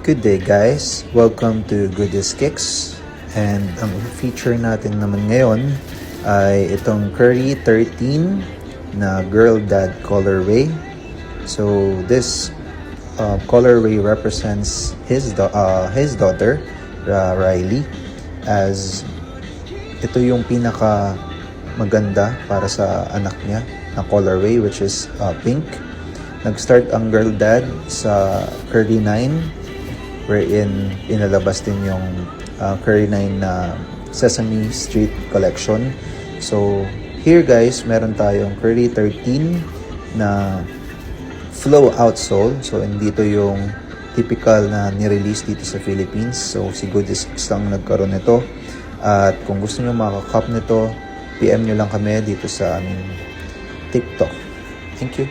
Good day guys! Welcome to Goodies Kicks. And ang feature natin naman ngayon ay itong Curry 13 na Girl Dad colorway. So this colorway represents his daughter, Riley, as ito yung pinaka maganda para sa anak niya na colorway, which is pink. Nag-start ang Girl Dad sa Curry 9, wherein inalabas din yung Curry 9 na Sesame Street collection. So here guys, meron tayong Curry 13 na flow outsole. So hindi ito yung typical na nirelease dito sa Philippines. So si Goodies lang nagkaroon nito. At kung gusto nyo makakap nito, PM nyo lang kami dito sa aming TikTok. Thank you.